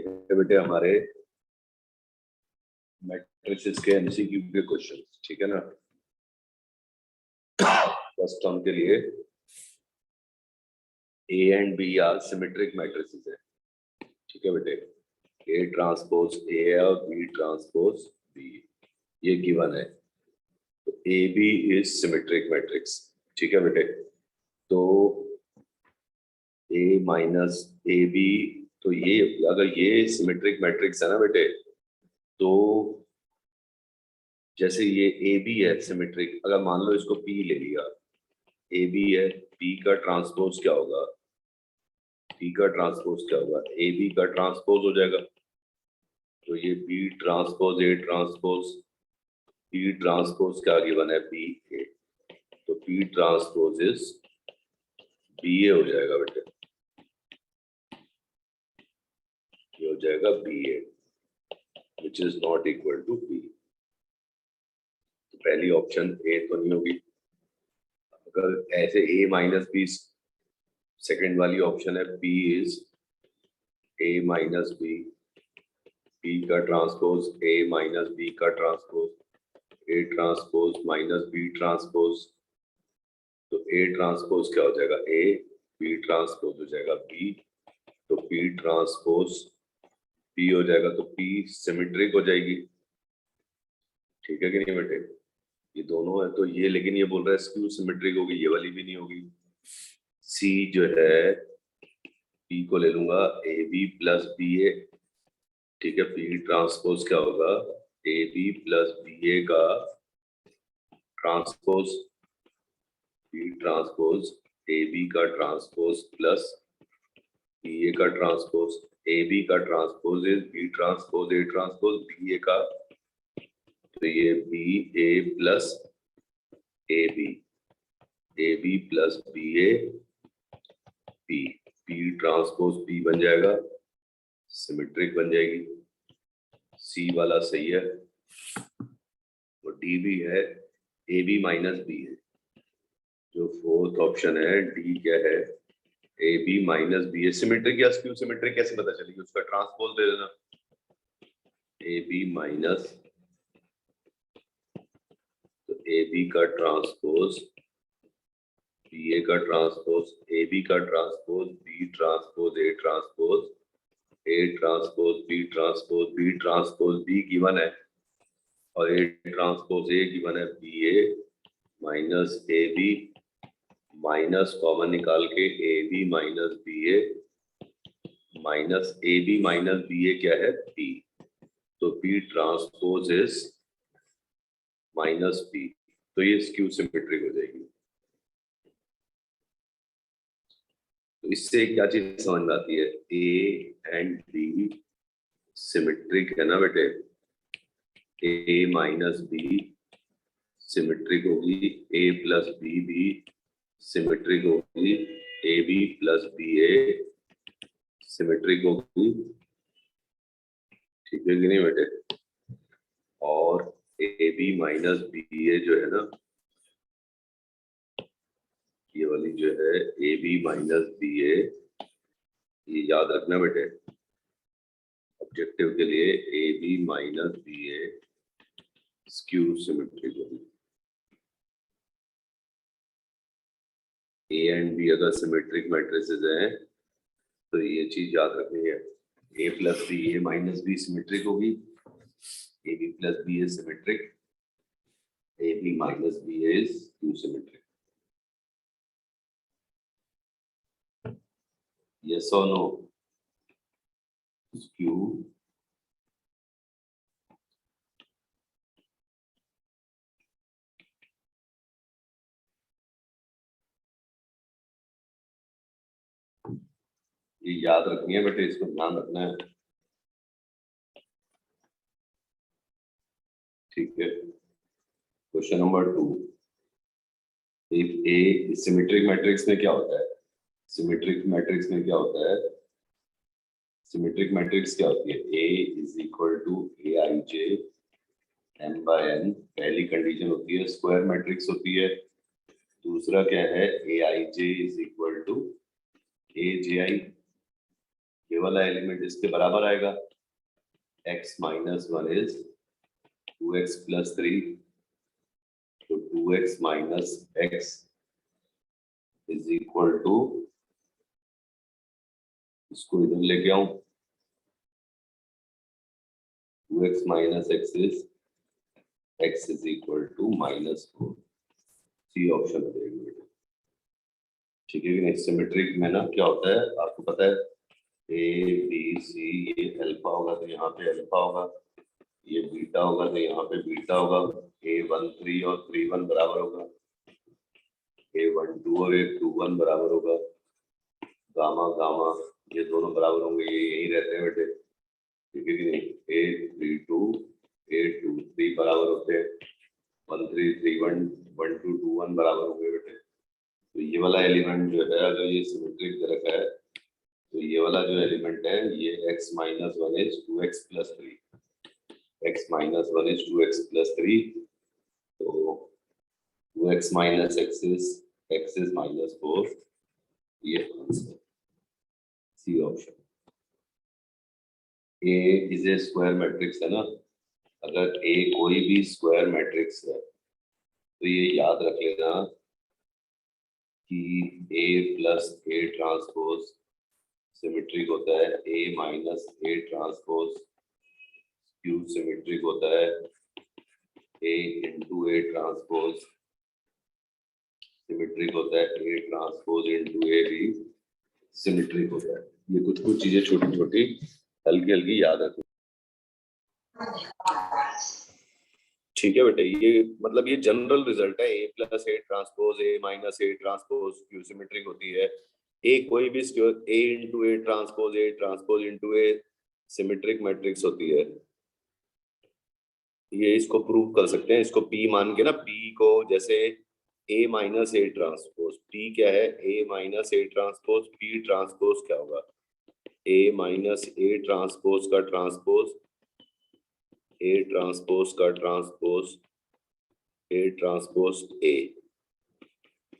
ये है बेटे हमारे मैट्रिसेस के एमसीक्यू के क्वेश्चन, ठीक है ना। फर्स्ट टर्म के लिए A and B are symmetric matrices है, ठीक है बेटे। ए ट्रांसपोज ए है और बी ट्रांसपोज बी, ये गिवन है। तो A B is symmetric matrix, ठीक है बेटे। तो ए माइनस ए बी, तो ये अगर ये सिमेट्रिक मैट्रिक्स है ना बेटे, तो जैसे ये ए बी है सिमेट्रिक, अगर मान लो इसको पी ले लिया, ए बी है, पी का ट्रांसपोज क्या होगा, पी का ट्रांसपोज क्या होगा, ए बी का ट्रांसपोज हो जाएगा। तो ये B transpose A transpose, P transpose क्या गिवन है, बी ए, तो P transpose is B A हो जाएगा बेटे, ये हो जाएगा B A which is not equal to B. तो पहली ऑप्शन ए तो नहीं होगी। अगर ऐसे ए माइनस बी, सेकेंड वाली ऑप्शन है B is A minus B, B का ट्रांसपोज ए माइनस बी का transpose, A transpose minus B transpose, तो ए ट्रांसपोज क्या हो जाएगा, ए, बी ट्रांसपोज हो जाएगा बी, तो पी ट्रांसपोज पी हो जाएगा, तो पी सिमेट्रिक हो जाएगी, ठीक है कि नहीं बेटे। ये दोनों है तो ये, लेकिन ये बोल रहा है स्क्यू सिमेट्रिक होगी, ये वाली भी नहीं होगी। सी जो है, पी को ले लूंगा A B plus B A, ठीक है। पी ट्रांसपोज क्या होगा, A B plus B A का transpose, B transpose A B का ट्रांसपोज प्लस बी ए का ट्रांसपोज, ए बी का transpose is B transpose A transpose B A का, तो ये B A plus A B plus B A P, P transpose P बन जाएगा, symmetric बन जाएगी। सी वाला सही है। और डी भी है, ए बी माइनस बी है। जो फोर्थ ऑप्शन है डी क्या है, ए बी माइनस बी है। सिमेट्रिक या स्क्यू सिमेट्रिक कैसे पता चलेगी, उसका ट्रांसपोज दे देना, ए बी माइनस, तो ए बी का ट्रांसपोज बी ए का ट्रांसपोज, ए बी का transpose B transpose A transpose, A transpose B transpose B given है, और ए ट्रांसपोज ए गिवन है B A minus A B, minus common निकाल के A B minus B A, minus A B minus B A क्या है, B, तो B transpose is minus B, तो ये स्क्यू सिमेट्रिक हो जाएगी। तो इससे क्या चीज समझ में आती है, ए एंड बी सिमेट्रिक है ना बेटे, ए माइनस बी सिमेट्रिक होगी, ए प्लस बी भी सिमेट्रिक होगी, A B plus B A symmetric होगी, ठीक है कि नहीं बेटे। और A B minus B A जो है ना, ये वाली जो है A B minus B A, ये याद रखना बेटे ऑब्जेक्टिव के लिए, A B minus B A skew symmetric होगी। ए एंड बी अगर सिमेट्रिक मैट्रिसेस हैं तो ये चीज याद रखनी है, A plus B A minus B symmetric होगी, A B plus B A symmetric, A B minus B A is skew symmetric. Yes or no? Skew ये याद रखनी है बेटे, इसको ध्यान रखना है, ठीक है। Question number 2, if A symmetric matrix में क्या होता है, सिमेट्रिक मैट्रिक्स में क्या होता है, सिमेट्रिक मैट्रिक्स क्या होती है, A is equal to A I J M by N, पहली कंडीशन होती है। स्क्वायर मैट्रिक्स होती है, दूसरा क्या है, A I J is equal to A J I, ये वाला एलिमेंट इसके बराबर आएगा, x minus 1 is 2x plus 3, तो 2x minus x is equal to, इसको इधर लेके आऊं, 2x minus x is x is equal to -4, C option हो जाएगी बेटा। ठीक है कि नहीं? सिमेट्रिक में ना क्या होता है आपको पता है, ए बी सी, ये अल्फा होगा तो यहाँ पे अल्फा होगा, ये बीटा होगा तो यहाँ पे बीटा होगा, A13 और 31 बराबर होगा, A12 और A21 बराबर होगा, गामा गामा ये दोनों बराबर होंगे, ये यही रहते हैं बेटे। ठीक है कि नहीं? A32 A23 बराबर होते हैं, 1331 1221 बराबर होंगे बेटे। तो ये वाला एलिमेंट जो है अगर ये सिमेट्रिक दे रखा है तो ये वाला जो एलिमेंट है ये x minus 1 is 2x plus 3, x minus 1 is 2x plus 3, तो 2x minus x is minus 4, ये answer C option. A is a square matrix है ना, अगर A कोई भी स्क्वायर मैट्रिक्स है तो ये याद रख लेना कि A plus A transpose symmetric होता है, A minus A transpose cube symmetric होता है, A into A transpose symmetric होता है, A ट्रांसपोज इंटू A भी सिमेट्रिक होता है। ये कुछ कुछ चीजें छोटी छोटी हल्की हल्की याद रखो। ठीक है बेटे, ये मतलब ये जनरल रिजल्ट है, A plus A transpose A minus A transpose Q symmetric होती है, A कोई भी A into A transpose into A symmetric matrix होती है। ये इसको प्रूव कर सकते हैं, इसको P मान के ना, P को जैसे A minus A transpose, P क्या है, A minus A transpose, P transpose क्या होगा, A माइनस A ट्रांसपोज का ट्रांसपोज, A ट्रांसपोज का ट्रांसपोज, A ट्रांसपोज A,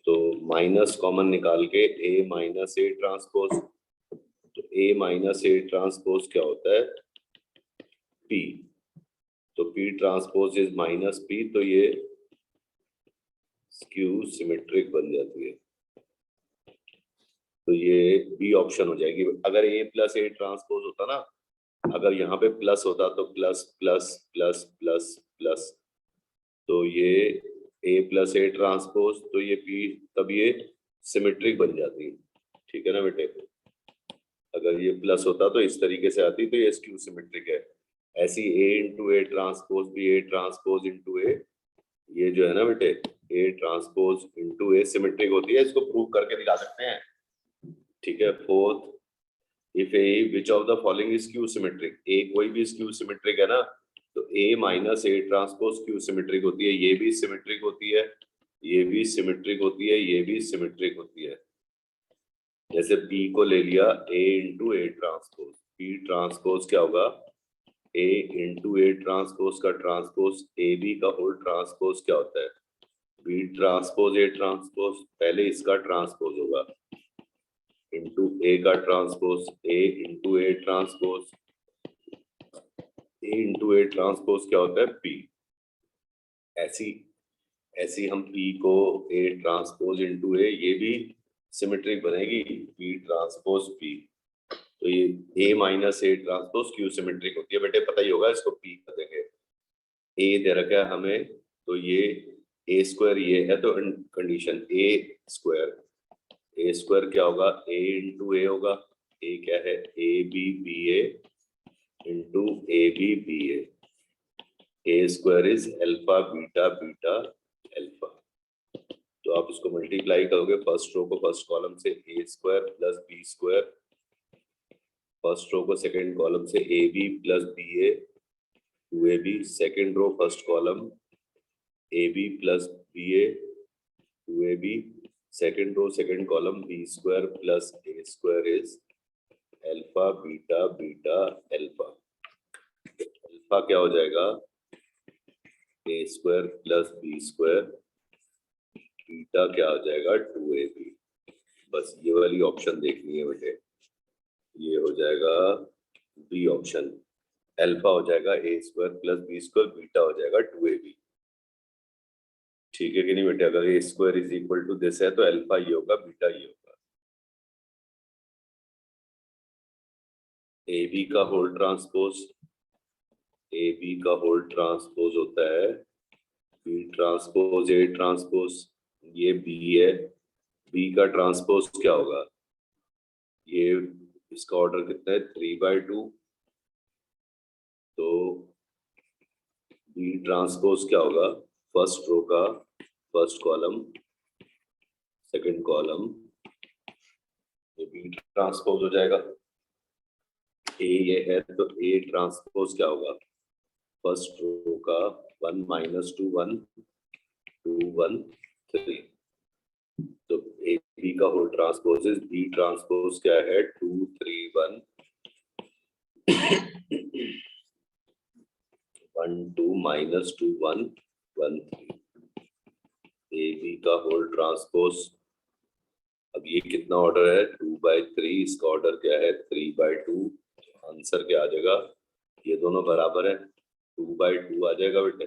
तो माइनस कॉमन निकाल के A माइनस A ट्रांसपोज, तो A माइनस A ट्रांसपोज क्या होता है, P, तो P transpose is minus P, तो ये स्क्यू सिमेट्रिक बन जाती है, तो ये बी ऑप्शन हो जाएगी। अगर A प्लस A ट्रांसपोज होता ना, अगर यहाँ पे प्लस होता तो plus plus plus plus plus, तो ये A प्लस A ट्रांसपोज, तो ये P, तब ये सिमेट्रिक बन जाती। ठीक है ना बेटे? अगर ये प्लस होता तो इस तरीके से आती, तो ये स्क्यू सिमेट्रिक है। ऐसी A इंटू A ट्रांसपोज भी A ट्रांसपोज इंटू A, ये जो है ना बेटे A transpose into A symmetric होती है, इसको प्रूव करके दिखा सकते हैं। ठीक है, fourth, if A which of the following is skew symmetric, A कोई भी स्क्यू सिमेट्रिक है ना, तो A minus A transpose Q symmetric होती है, ये भी सिमेट्रिक होती है, ये भी सिमेट्रिक होती है, ये भी सिमेट्रिक होती है। जैसे P को ले लिया A into A transpose, P transpose क्या होगा, A इंटू A ट्रांसपोज का ट्रांसपोज AB का होल ट्रांसपोज क्या होता है, B ट्रांसपोज A ट्रांसपोज, पहले इसका ट्रांसपोज होगा, इंटू A का transpose, A into A transpose, A into A transpose क्या होता है, P। ऐसी हम P को A ट्रांसपोज इंटू A, ये भी सिमेट्रिक बनेगी, P ट्रांसपोज P, तो ये A minus A transpose Q symmetric होती है। बेटे पता ही होगा, इसको P कर देंगे, A दे रखा है हमें, तो ये A स्क्वायर ये है, तो कंडीशन A स्क्वायर क्या होगा, A इंटू A होगा, A क्या है, ABBA into ABBA, A square is alpha beta beta alpha, तो आप इसको मल्टीप्लाई करोगे फर्स्ट रो को फर्स्ट कॉलम से A square plus B square, first row को सेकंड कॉलम से AB plus BA 2AB, second row first column AB plus BA 2AB, second row second column B square plus A square is alpha beta beta alpha, alpha क्या हो जाएगा, A square plus B square, beta क्या हो जाएगा 2AB। बस ये वाली option देखनी है बेटे, ये हो जाएगा बी ऑप्शन, अल्फा हो जाएगा A square plus B square, beta हो जाएगा 2ab। ठीक है कि नहीं बेटे? अगर A square is equal to this है तो अल्फा ये होगा, बीटा ये होगा। ए बी का होल ट्रांसपोज, ए बी का होल ट्रांसपोज होता है बी ट्रांसपोज ए ट्रांसपोज। ये बी है, बी का ट्रांसपोज क्या होगा? ये इसका ऑर्डर कितना है? 3/2। तो बी ट्रांसपोज क्या होगा? फर्स्ट रो का फर्स्ट कॉलम सेकंड कॉलम, ये बी ट्रांसपोज हो जाएगा। ए ये है तो ए ट्रांसपोज क्या होगा? फर्स्ट रो का 1 - 2 1 2 1 3। तो ए बी का whole transpose is B transpose क्या है? 2 3 1 1 2 - 2 1 1 3। ए बी का होल ट्रांसपोज, अब ये कितना ऑर्डर है? 2/3। इसका ऑर्डर क्या है? 3/2। आंसर क्या आ जाएगा? ये दोनों बराबर है, 2/2 आ जाएगा बेटे।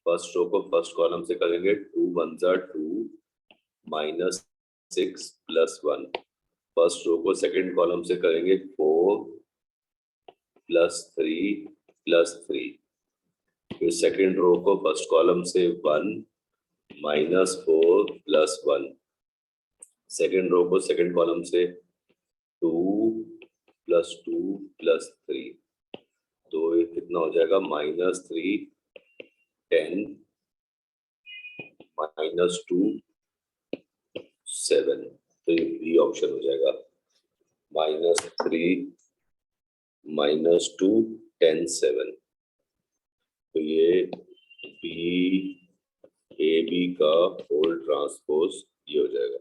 फर्स्ट रो को फर्स्ट कॉलम से करेंगे, 2 1 2 -6 + 1। फर्स्ट रो को सेकंड कॉलम से करेंगे, 4 + 3 + 3। फिर सेकंड रो को फर्स्ट कॉलम से 1 -4 + 1। सेकंड रो को सेकंड कॉलम से 2 + 2 + 3। तो ये कितना हो जाएगा? -3 10 -2 7। तो ये बी ऑप्शन हो जाएगा, -3 -2 10 7। तो ये बी ए बी का होल ट्रांसपोज ये हो जाएगा।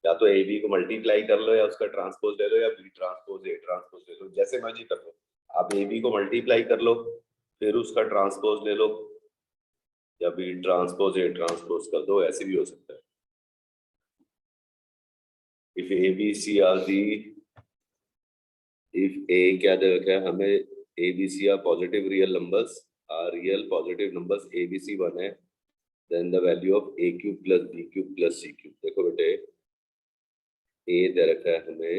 या तो ए बी को मल्टीप्लाई कर लो या उसका ट्रांसपोज ले लो, या बी ट्रांसपोज ए ट्रांसपोज ले लो, जैसे मर्जी कर लो। आप ए बी को मल्टीप्लाई कर लो फिर उसका ट्रांसपोज ले लो, या बी ट्रांसपोज ए ट्रांसपोज कर दो, ऐसे भी हो सकता है। If A B C are the, if A क्या दे रखा है हमें? A B C are positive real numbers, are real positive numbers, A B C 1 है, then the value of a cube + b cube + c cube. देखो बेटे, ए दे रखा है हमें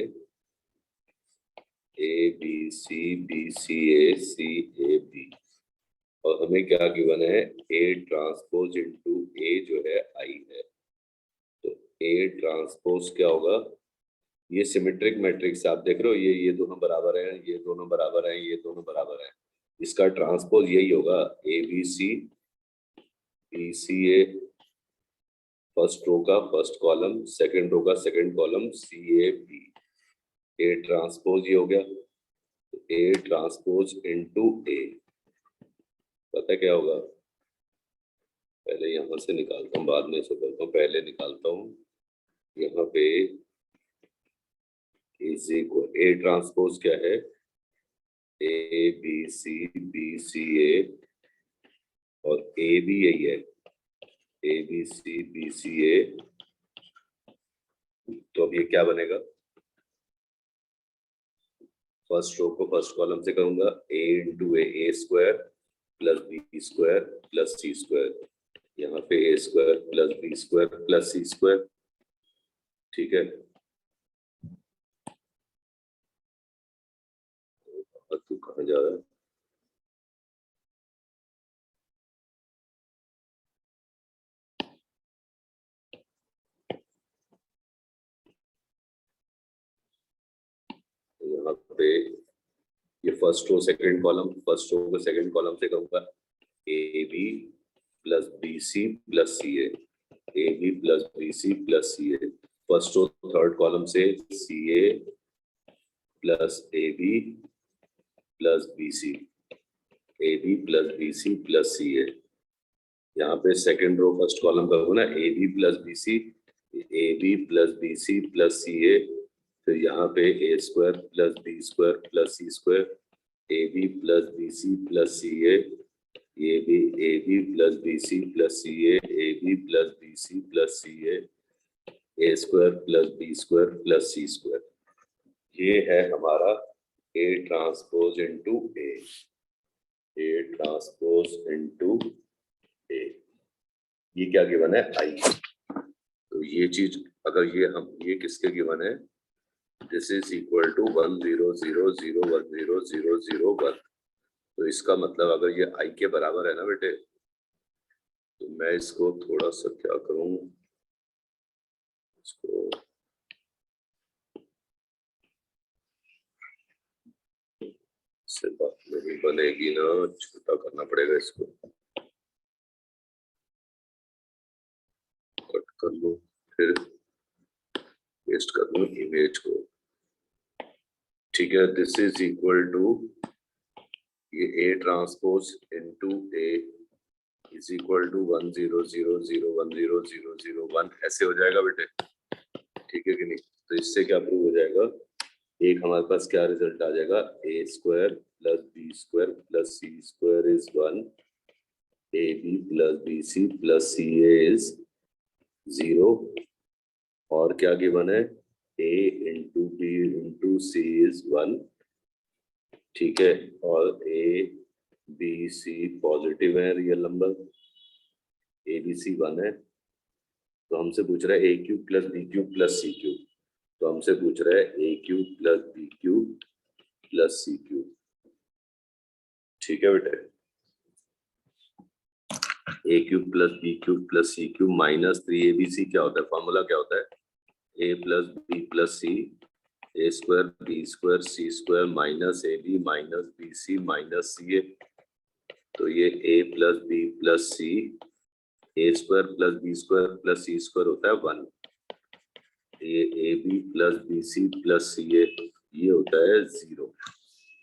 A B C A C A B, और हमें क्या given है? ए ट्रांसपोज इनटू ए जो है आई है। तो ए ट्रांसपोज क्या होगा? ये सिमेट्रिक मैट्रिक्स आप देख रहे हो, ये दोनों बराबर हैं, ये दोनों बराबर हैं, ये दोनों बराबर हैं। इसका ट्रांसपोज यही होगा, A B C A, first रो का फर्स्ट कॉलम सेकंड रो का second column C A B. A transpose ये हो गया, ए ट्रांसपोज इनटू ए। पता क्या होगा? पहले यहां से निकालता हूँ, बाद में इसे करता हूँ। पहले निकालता हूँ यहाँ पे इज इक्वल, ए ट्रांसपोज क्या है? ए बी सी ए, और ए भी यही है, ए बी सी ए। तो अब ये क्या बनेगा? फर्स्ट रो को फर्स्ट कॉलम से करूंगा, a into A square plus B square plus C square. यहाँ पे A square plus B square plus C square. ठीक है, तू कहाँ जा रहा है? यहाँ पे ये first row second column, first row को सेकंड कॉलम से कहूंगा A B plus B C plus C A, A B plus B C plus C A. First row third column से C A plus A B plus B C, A B plus B C plus C A. यहाँ पे second row first column का होना A B plus B C, A B plus B C plus C A. फिर यहाँ पे A square plus B square plus C square, A B plus B C plus C A, A B plus B C plus C A B plus B C plus C A square plus B square plus C square. ये है हमारा A transpose into A, A transpose into A, ये क्या given है I। तो ये चीज अगर ये किसके गिवन है, दिस इज इक्वल टू 1 0 0 0 1 0 0 0 1, तो इसका मतलब अगर ये I के बराबर है ना बेटे, तो मैं इसको थोड़ा सा क्या करूं, इसको से बात नहीं बनेगी ना, छोटा करना पड़ेगा, इसको कट कर लो, फिर पेस्ट कर लो इमेज को, ठीक है। दिस इज इक्वल टू ये A transpose into A is equal to 1 0 0 0 1 0 0 0 1, ऐसे हो जाएगा बेटे, ठीक है कि नहीं। तो इससे क्या प्रूव हो जाएगा, एक हमारे पास क्या रिजल्ट आ जाएगा, A square plus B square plus C square is 1, AB plus BC plus CA is 0, और क्या गिवन है, A into B into C is 1, ठीक है, और A B C पॉजिटिव है, रियल नंबर, ABC 1 है, तो हमसे पूछ रहा है A cube plus B cube plus C cube, तो हमसे पूछ रहा है A cube plus B cube plus C cube, ठीक है बेटे। A cube plus B cube plus C cube minus 3ABC क्या होता है, फॉर्मूला क्या होता है, A plus B plus C, A square B square C square minus AB minus BC minus CA, तो ये A plus B plus C, A square plus B square plus C square होता है 1, ये AB plus BC plus CA ये होता है 0,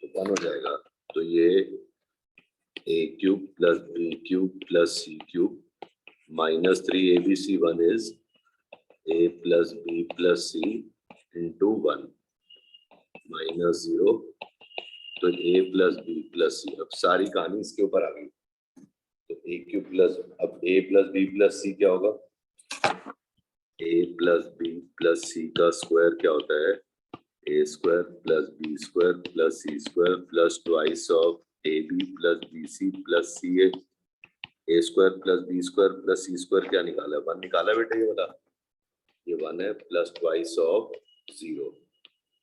तो 1 हो जाएगा। तो ये A cube plus B cube plus C cube minus 3ABC 1 is A plus B plus C into 1 minus 0, तो A plus B plus C, अब सारी कहानी इसके ऊपर आ गई। तो A क्यूब प्लस, अब A plus B plus C क्या होगा, A plus B plus C का स्क्वायर क्या होता है, A square plus B square plus C square plus twice of AB plus BC plus CA, A square plus B square plus C square क्या निकाला, 1 निकाला बेटा, ये वाला, ये 1 है, प्लस ट्वाइस ऑफ 0,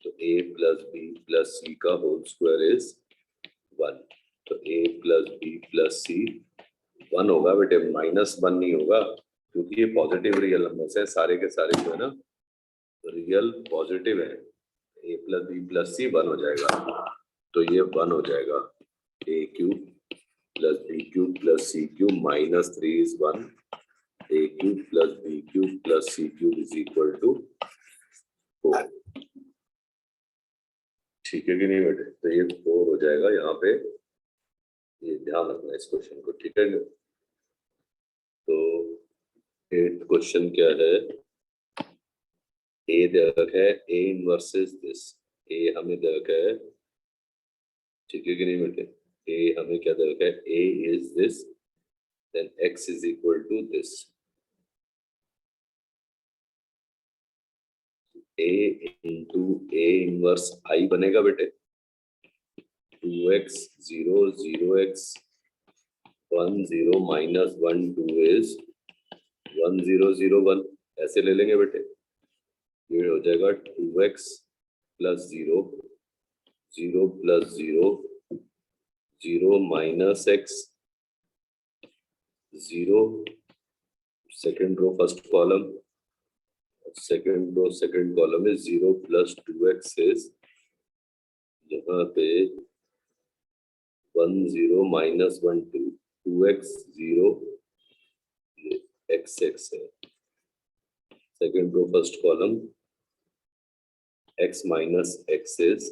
तो A plus B plus C का होल स्क्वायर इज 1, तो A plus B plus C 1 होगा बेटे, माइनस 1 नहीं होगा, क्योंकि ये पॉजिटिव रियल नंबर्स है, सारे के सारे जो है ना रियल पॉजिटिव है। A plus B plus C 1 हो जाएगा, तो ये 1 हो जाएगा, A cube plus B cube plus C cube minus 3 is 1, A cube plus B cube plus C cube is equal to 4, ठीक है कि नहीं बेटे, तो ये 4 हो जाएगा यहाँ पे, ये ध्यान रखना इस क्वेश्चन को, ठीक है। तो 8th क्वेश्चन क्या है, A दे रखा है, A inverse is this, A हमें दे रखा है, ठीक है कि नहीं बेटे, A हमें क्या दे रखा है, A is this, then X is equal to this, A into A inverse I बनेगा बेटे, 2x 0 0x 1 0 माइनस 1 2 इज 1 0 0 1, ऐसे ले लेंगे बेटे, ये हो जाएगा 2x plus 0 0 plus 0 0 minus x 0, second row first column, second row second column is 0 plus 2x is यहाँ पे 1 0 माइनस 1 2, 2x 0 x x है, second row first column x minus x is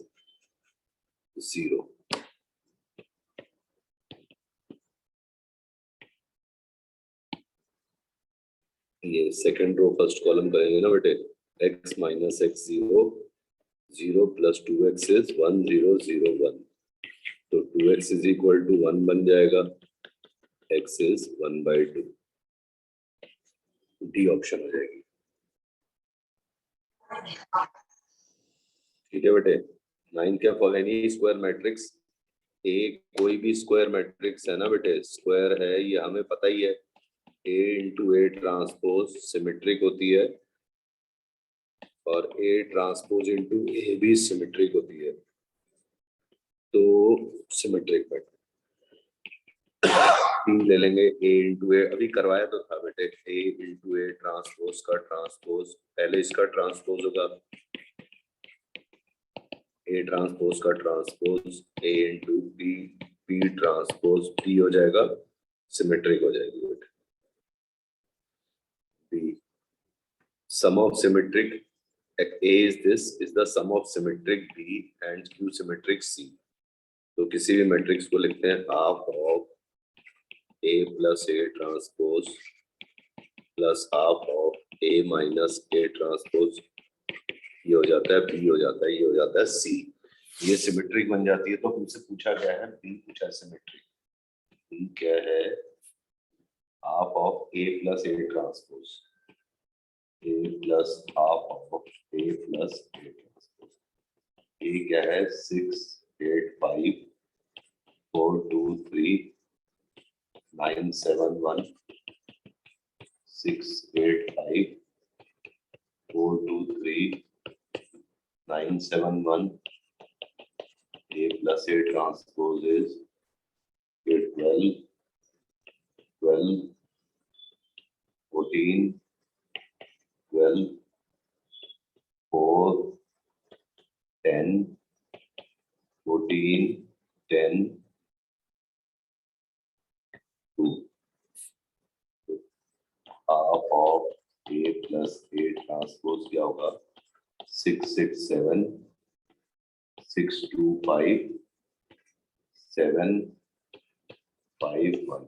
0, ये सेकेंड रो फर्स्ट कॉलम करेंगे ना बेटे, x minus x 0 0 plus 2x is 1 0 0 1, तो 2x is equal to 1 बन जाएगा, x इज 1/2, डी ऑप्शन हो जाएगी। ठीक है बेटे, 9 क्या for N E square matrix A, कोई भी स्क्वायर मैट्रिक्स है ना बेटे, स्क्वायर है ये हमें पता ही है, ए इंटू ए ट्रांसपोज सिमेट्रिक होती है और ए ट्रांसपोज इंटू ए भी सिमेट्रिक होती है, तो सिमेट्रिक मैट्रिक्स ले लेंगे। ए इंटू ए अभी करवाया तो था बेटे, ए इंटू ए ट्रांसपोज का ट्रांसपोज, पहले इसका ट्रांसपोज होगा, ए ट्रांसपोज का transpose A into B, B transpose B हो जाएगा, सिमेट्रिक हो जाएगी बेटे। B sum of symmetric A is this is the sum of symmetric B and Q symmetric C। तो किसी भी मैट्रिक्स को लिखते हैं half of A plus A transpose plus half of A minus A transpose, ये हो जाता है B हो जाता है, ये हो जाता है C। ये सिमेट्रिक बन जाती है। तो हमसे पूछा क्या है, B पूछा है सिमेट्रिक, B क्या है, half of A plus A transpose, A plus half of A plus A transpose. A क्या है 6 8 5 4 2 3 9 7 1 6 8 5 4 2 3 9 7 1। A plus A transpose is 12 12 14 12 4 10 14 10 2। Half of A plus A transpose क्या होगा 6 6 7 6 2 5 7 5 1।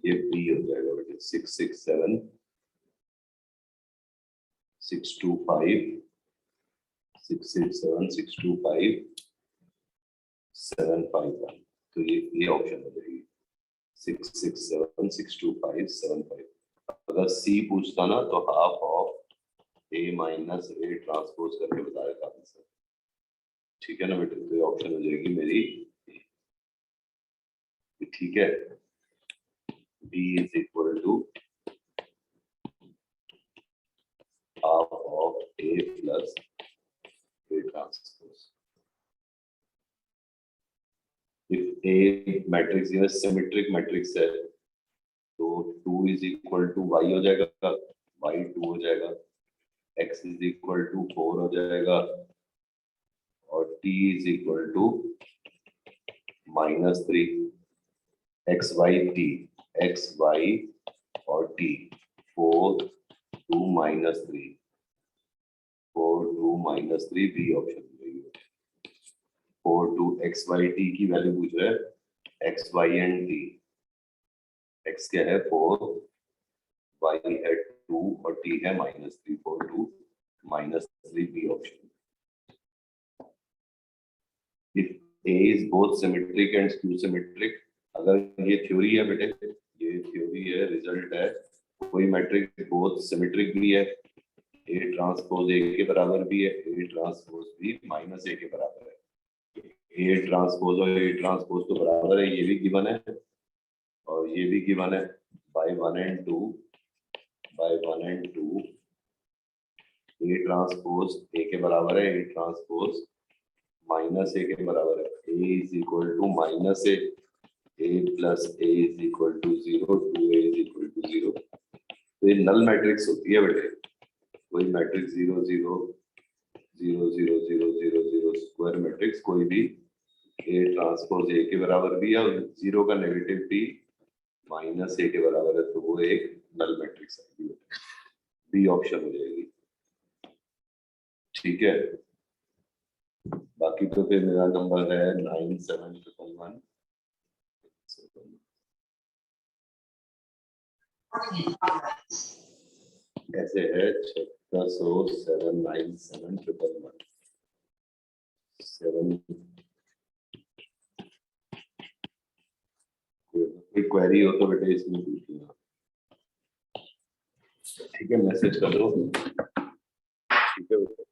ये B हो जाएगा बेटे 6 6 7 6 2 5 6 6 7 6 2 5 7 5 1। तो ये ऑप्शन हो जाएगी 6 6 7 6 2 5 7 5। अगर C पूछता ना तो half of A minus A transpose करके बता देता आंसर। ठीक है ना बेटे, तो ये ऑप्शन हो जाएगी मेरी, ठीक है। B is equal to half of A plus A transpose. If A matrix ये सिमेट्रिक मैट्रिक्स है तो 2 इज इक्वल टू y हो जाएगा, y 2 हो जाएगा, x इज इक्वल टू 4 हो जाएगा और t is equal to -3। x y t, x y और t 4 2 -3 4 2 -3 बी ऑप्शन मिलेगी। 4 2 x y t की वैल्यू पूछ रहे हैं, x y and t, x क्या है 4, y है 2 और t है -3, 4 2 -3 B option. If A is both symmetric and skew symmetric, अगर ये थ्योरी है बेटे, ये थ्योरी है, रिजल्ट है, कोई मैट्रिक्स बोथ सिमेट्रिक भी है, A ट्रांसपोज A के बराबर भी है, A ट्रांसपोज भी -A के बराबर है, A ट्रांसपोज और A ट्रांसपोज तो बराबर है, ये भी गिवन है और ये भी गिवन है, by 1 and 2 A transpose A के बराबर है, A ट्रांसपोज -A के बराबर है, A is equal to -A, A plus A is equal to 0, 2A is equal to 0। तो ये नल मैट्रिक्स होती है बेटे, कोई मैट्रिक्स 0 0 0 0 0 0 0 स्क्वायर मैट्रिक्स कोई भी A ट्रांसपोज A के बराबर भी है और 0 का नेगेटिव भी -A के बराबर है, तो वो एक नल मैट्रिक्स है, बी ऑप्शन हो जाएगी। ठीक है, बाकी तो फिर मेरा नंबर है 9711। ऐसे है 79711 7। कोई क्वेरी हो तो बेटे इसमें पूछना, ठीक है, मैसेज कर दो, ठीक है बेटे।